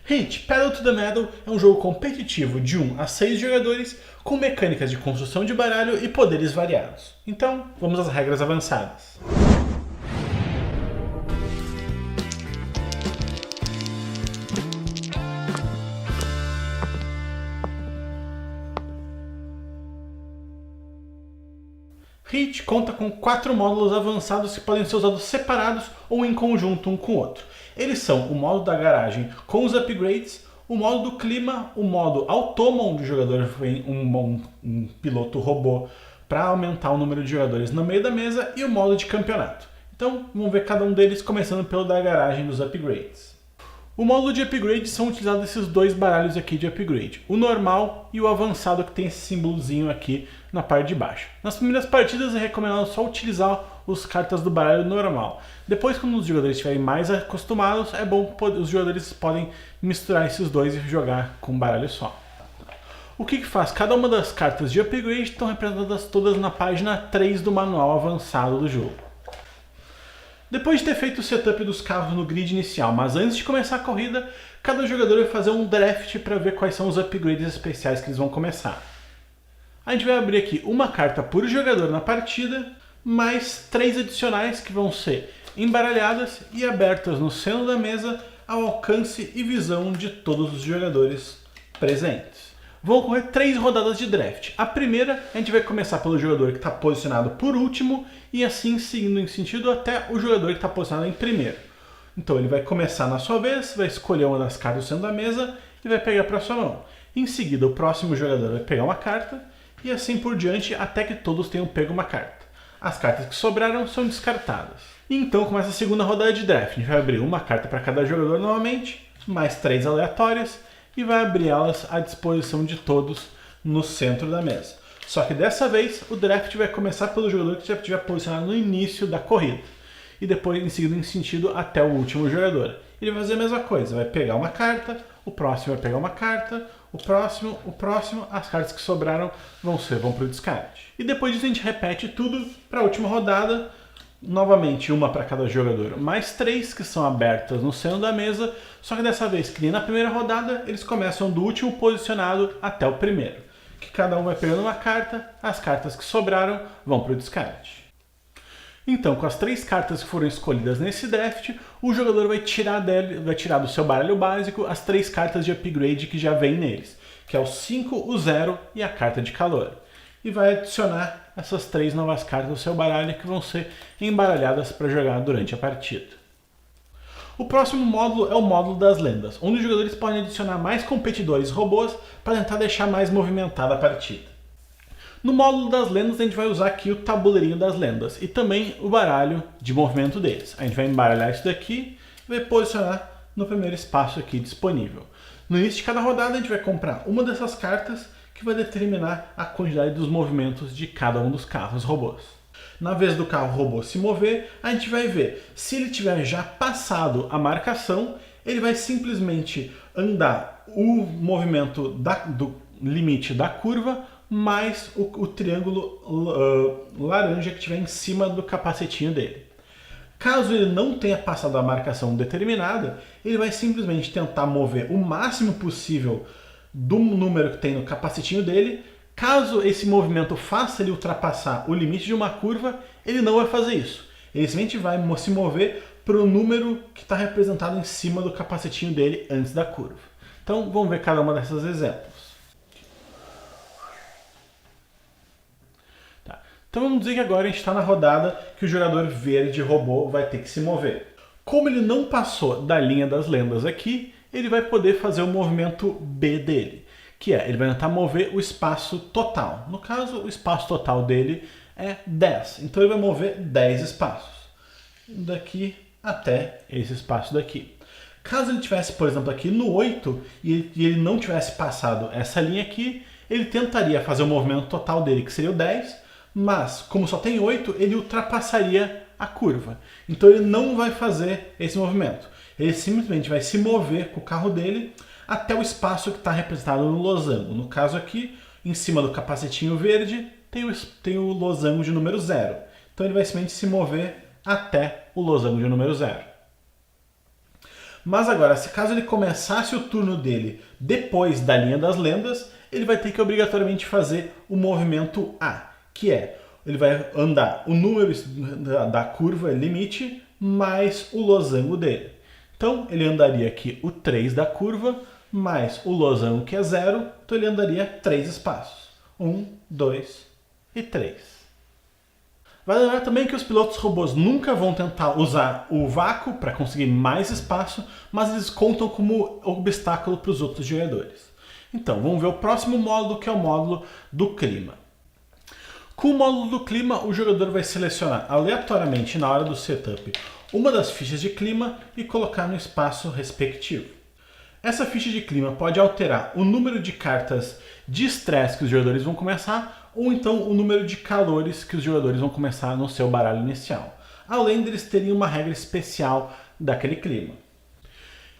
Hit Pedal to the Metal é um jogo competitivo de 1 a 6 jogadores com mecânicas de construção de baralho e poderes variados. Então, vamos às regras avançadas. Hit conta com 4 módulos avançados que podem ser usados separados ou em conjunto um com o outro. Eles são o modo da garagem com os upgrades, o modo do clima, o modo automa, onde o jogador vem um piloto robô para aumentar o número de jogadores no meio da mesa, e o modo de campeonato. Então vamos ver cada um deles, começando pelo da garagem dos upgrades. O módulo de upgrade são utilizados esses dois baralhos aqui de upgrade, o normal e o avançado, que tem esse símbolozinho aqui na parte de baixo. Nas primeiras partidas é recomendado só utilizar as cartas do baralho normal. Depois, quando os jogadores estiverem mais acostumados, é bom os jogadores podem misturar esses dois e jogar com um baralho só. O que faz? Cada uma das cartas de upgrade estão representadas todas na página 3 do manual avançado do jogo. Depois de ter feito o setup dos carros no grid inicial, mas antes de começar a corrida, cada jogador vai fazer um draft para ver quais são os upgrades especiais que eles vão começar. A gente vai abrir aqui uma carta por jogador na partida, mais 3 adicionais que vão ser embaralhadas e abertas no centro da mesa ao alcance e visão de todos os jogadores presentes. Vão ocorrer 3 rodadas de draft. A primeira, a gente vai começar pelo jogador que está posicionado por último e assim seguindo em sentido até o jogador que está posicionado em primeiro. Então ele vai começar na sua vez, vai escolher uma das cartas do centro da mesa e vai pegar para sua mão. Em seguida, o próximo jogador vai pegar uma carta e assim por diante até que todos tenham pego uma carta. As cartas que sobraram são descartadas. E então começa a segunda rodada de draft. A gente vai abrir uma carta para cada jogador novamente, mais 3 aleatórias, e vai abrir elas à disposição de todos no centro da mesa. Só que dessa vez o draft vai começar pelo jogador que já estiver posicionado no início da corrida. E depois em seguida em sentido até o último jogador. Ele vai fazer a mesma coisa, vai pegar uma carta, o próximo vai pegar uma carta, o próximo, as cartas que sobraram vão para o descarte. E depois disso a gente repete tudo para a última rodada. Novamente, uma para cada jogador, mais 3 que são abertas no centro da mesa, só que dessa vez, que nem na primeira rodada, eles começam do último posicionado até o primeiro. Que cada um vai pegando uma carta, as cartas que sobraram vão para o descarte. Então, com as 3 cartas que foram escolhidas nesse draft, o jogador vai tirar do seu baralho básico as 3 cartas de upgrade que já vem neles, que é o 5, o 0 e a carta de calor. E vai adicionar essas 3 novas cartas ao seu baralho que vão ser embaralhadas para jogar durante a partida. O próximo módulo é o módulo das lendas, onde os jogadores podem adicionar mais competidores robôs para tentar deixar mais movimentada a partida. No módulo das lendas a gente vai usar aqui o tabuleirinho das lendas e também o baralho de movimento deles. A gente vai embaralhar isso daqui e vai posicionar no primeiro espaço aqui disponível. No início de cada rodada a gente vai comprar uma dessas cartas que vai determinar a quantidade dos movimentos de cada um dos carros robôs. Na vez do carro robô se mover, a gente vai ver se ele tiver já passado a marcação, ele vai simplesmente andar o movimento do limite da curva mais o triângulo laranja que estiver em cima do capacetinho dele. Caso ele não tenha passado a marcação determinada, ele vai simplesmente tentar mover o máximo possível do número que tem no capacetinho dele. Caso esse movimento faça ele ultrapassar o limite de uma curva, ele não vai fazer isso. Ele simplesmente vai se mover para o número que está representado em cima do capacetinho dele antes da curva. Então vamos ver cada uma dessas exemplos. Tá. Então vamos dizer que agora a gente está na rodada que o jogador verde robô vai ter que se mover. Como ele não passou da linha das lendas aqui, ele vai poder fazer o movimento B dele, que é, ele vai tentar mover o espaço total. No caso, o espaço total dele é 10, então ele vai mover 10 espaços, daqui até esse espaço daqui. Caso ele tivesse, por exemplo, aqui no 8 e ele não tivesse passado essa linha aqui, ele tentaria fazer o movimento total dele, que seria o 10, mas como só tem 8, ele ultrapassaria a curva. Então ele não vai fazer esse movimento. Ele simplesmente vai se mover com o carro dele até o espaço que está representado no losango. No caso aqui, em cima do capacetinho verde, tem o losango de número 0. Então ele vai simplesmente se mover até o losango de número 0. Mas agora, se caso ele começasse o turno dele depois da linha das lendas, ele vai ter que obrigatoriamente fazer o movimento A, que é, ele vai andar o número da curva limite mais o losango dele. Então, ele andaria aqui o 3 da curva, mais o losango que é 0, então ele andaria 3 espaços. 1, 2 e 3. Vai lembrar também que os pilotos robôs nunca vão tentar usar o vácuo para conseguir mais espaço, mas eles contam como obstáculo para os outros jogadores. Então, vamos ver o próximo módulo, que é o módulo do clima. Com o módulo do clima, o jogador vai selecionar aleatoriamente na hora do setup uma das fichas de clima e colocar no espaço respectivo. Essa ficha de clima pode alterar o número de cartas de estresse que os jogadores vão começar, ou então o número de calores que os jogadores vão começar no seu baralho inicial, além deles terem uma regra especial daquele clima.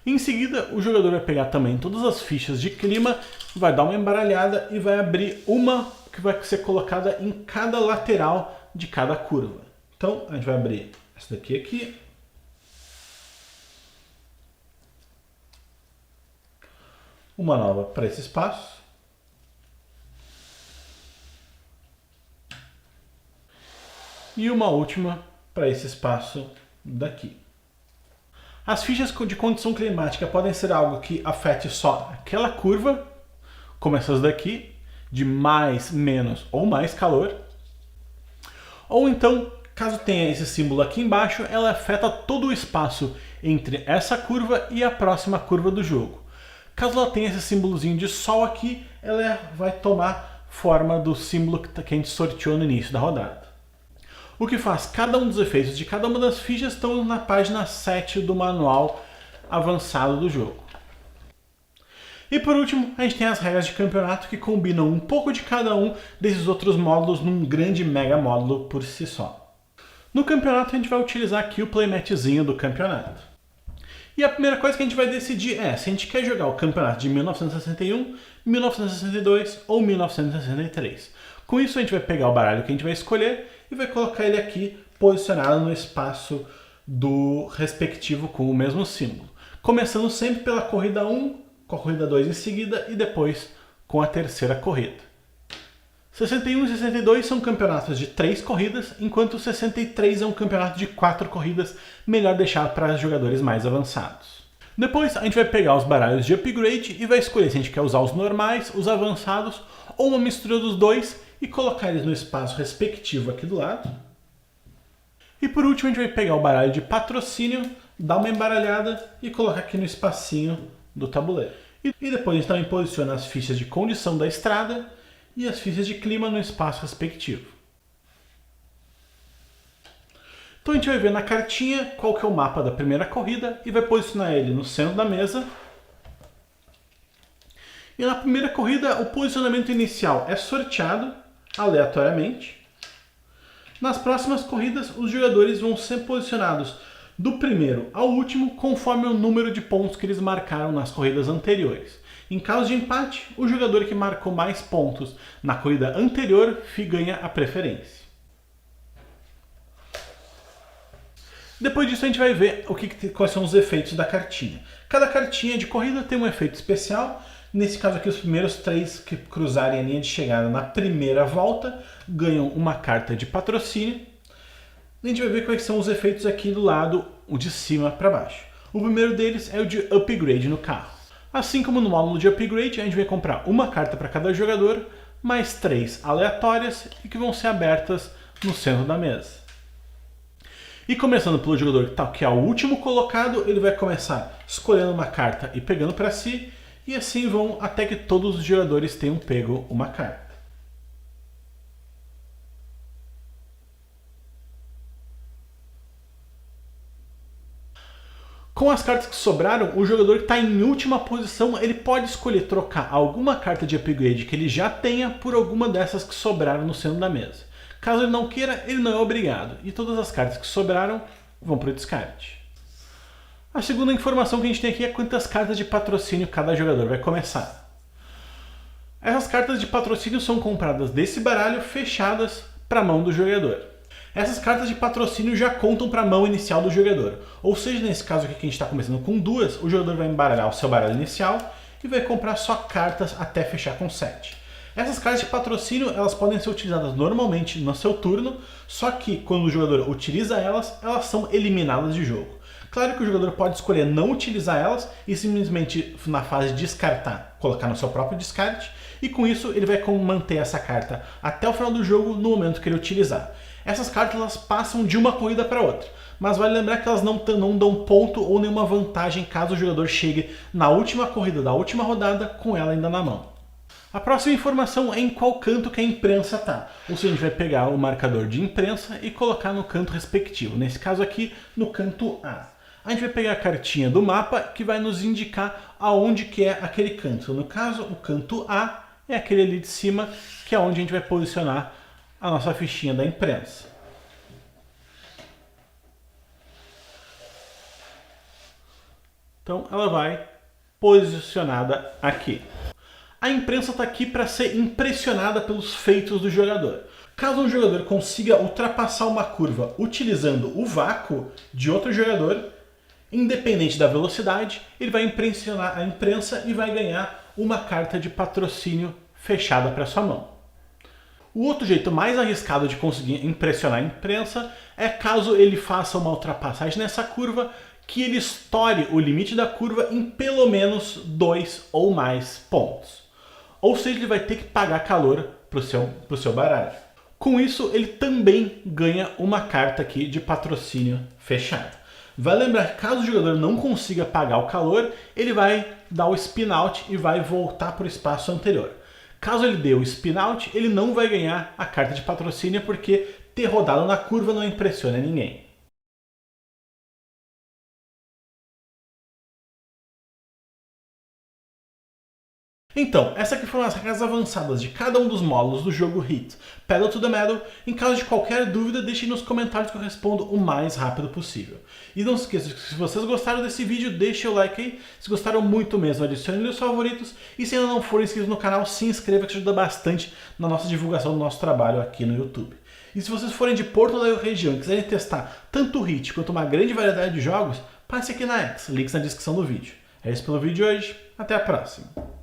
Em seguida, o jogador vai pegar também todas as fichas de clima, vai dar uma embaralhada e vai abrir uma que vai ser colocada em cada lateral de cada curva. Então, a gente vai abrir essa daqui aqui. Uma nova para esse espaço. E uma última para esse espaço daqui. As fichas de condição climática podem ser algo que afete só aquela curva, como essas daqui, de mais, menos ou mais calor. Ou então, caso tenha esse símbolo aqui embaixo, ela afeta todo o espaço entre essa curva e a próxima curva do jogo. Caso ela tenha esse símbolozinho de sol aqui, ela vai tomar forma do símbolo que a gente sorteou no início da rodada. O que faz cada um dos efeitos de cada uma das fichas estão na página 7 do manual avançado do jogo. E por último, a gente tem as regras de campeonato que combinam um pouco de cada um desses outros módulos num grande mega módulo por si só. No campeonato a gente vai utilizar aqui o playmatzinho do campeonato. E a primeira coisa que a gente vai decidir é se a gente quer jogar o campeonato de 1961, 1962 ou 1963. Com isso a gente vai pegar o baralho que a gente vai escolher e vai colocar ele aqui posicionado no espaço do respectivo com o mesmo símbolo. Começando sempre pela corrida 1, com a corrida 2 em seguida e depois com a terceira corrida. 61 e 62 são campeonatos de 3 corridas, enquanto 63 é um campeonato de 4 corridas, melhor deixar para jogadores mais avançados. Depois a gente vai pegar os baralhos de upgrade e vai escolher se a gente quer usar os normais, os avançados ou uma mistura dos dois e colocar eles no espaço respectivo aqui do lado. E por último a gente vai pegar o baralho de patrocínio, dar uma embaralhada e colocar aqui no espacinho do tabuleiro. E depois a gente também posiciona as fichas de condição da estrada e as fichas de clima no espaço respectivo. Então a gente vai ver na cartinha qual que é o mapa da primeira corrida e vai posicionar ele no centro da mesa. E na primeira corrida o posicionamento inicial é sorteado aleatoriamente. Nas próximas corridas os jogadores vão ser posicionados do primeiro ao último conforme o número de pontos que eles marcaram nas corridas anteriores. Em caso de empate, o jogador que marcou mais pontos na corrida anterior ganha a preferência. Depois disso a gente vai ver quais são os efeitos da cartinha. Cada cartinha de corrida tem um efeito especial. Nesse caso aqui, os primeiros 3 que cruzarem a linha de chegada na primeira volta ganham uma carta de patrocínio. A gente vai ver quais são os efeitos aqui do lado de cima para baixo. O primeiro deles é o de upgrade no carro. Assim como no módulo de upgrade, a gente vai comprar uma carta para cada jogador, mais 3 aleatórias e que vão ser abertas no centro da mesa. E começando pelo jogador que é o último colocado, ele vai começar escolhendo uma carta e pegando para si, e assim vão até que todos os jogadores tenham pego uma carta. Com as cartas que sobraram, o jogador que está em última posição, ele pode escolher trocar alguma carta de upgrade que ele já tenha por alguma dessas que sobraram no centro da mesa. Caso ele não queira, ele não é obrigado, e todas as cartas que sobraram vão para o descarte. A segunda informação que a gente tem aqui é quantas cartas de patrocínio cada jogador vai começar. Essas cartas de patrocínio são compradas desse baralho fechadas para a mão do jogador. Essas cartas de patrocínio já contam para a mão inicial do jogador. Ou seja, nesse caso aqui que a gente está começando com 2, o jogador vai embaralhar o seu baralho inicial e vai comprar só cartas até fechar com 7. Essas cartas de patrocínio elas podem ser utilizadas normalmente no seu turno, só que quando o jogador utiliza elas, elas são eliminadas de jogo. Claro que o jogador pode escolher não utilizar elas e simplesmente na fase de descartar, colocar no seu próprio descarte, e com isso ele vai manter essa carta até o final do jogo no momento que ele utilizar. Essas cartas elas passam de uma corrida para outra, mas vale lembrar que elas não dão ponto ou nenhuma vantagem caso o jogador chegue na última corrida da última rodada com ela ainda na mão. A próxima informação é em qual canto que a imprensa está. Ou seja, a gente vai pegar o marcador de imprensa e colocar no canto respectivo. Nesse caso aqui, no canto A. A gente vai pegar a cartinha do mapa que vai nos indicar aonde que é aquele canto. No caso, o canto A é aquele ali de cima, que é onde a gente vai posicionar a nossa fichinha da imprensa. Então ela vai posicionada aqui. A imprensa está aqui para ser impressionada pelos feitos do jogador. Caso um jogador consiga ultrapassar uma curva utilizando o vácuo de outro jogador, independente da velocidade, ele vai impressionar a imprensa e vai ganhar uma carta de patrocínio fechada para sua mão. O outro jeito mais arriscado de conseguir impressionar a imprensa é caso ele faça uma ultrapassagem nessa curva que ele estoure o limite da curva em pelo menos 2 ou mais pontos. Ou seja, ele vai ter que pagar calor para o seu baralho. Com isso, ele também ganha uma carta aqui de patrocínio fechada. Vai lembrar que caso o jogador não consiga pagar o calor, ele vai dar o spin out e vai voltar para o espaço anterior. Caso ele dê o spin out, ele não vai ganhar a carta de patrocínio porque ter rodado na curva não impressiona ninguém. Então, essas aqui foram as regras avançadas de cada um dos módulos do jogo Heat, Pedal to the Metal. Em caso de qualquer dúvida, deixem nos comentários que eu respondo o mais rápido possível. E não se esqueçam que se vocês gostaram desse vídeo, deixem o like aí. Se gostaram muito mesmo, adicione os favoritos. E se ainda não for inscrito no canal, se inscreva, que ajuda bastante na nossa divulgação do nosso trabalho aqui no YouTube. E se vocês forem de Porto Alegre região e quiserem testar tanto o Heat quanto uma grande variedade de jogos, passe aqui na X, links na descrição do vídeo. É isso pelo vídeo de hoje, até a próxima!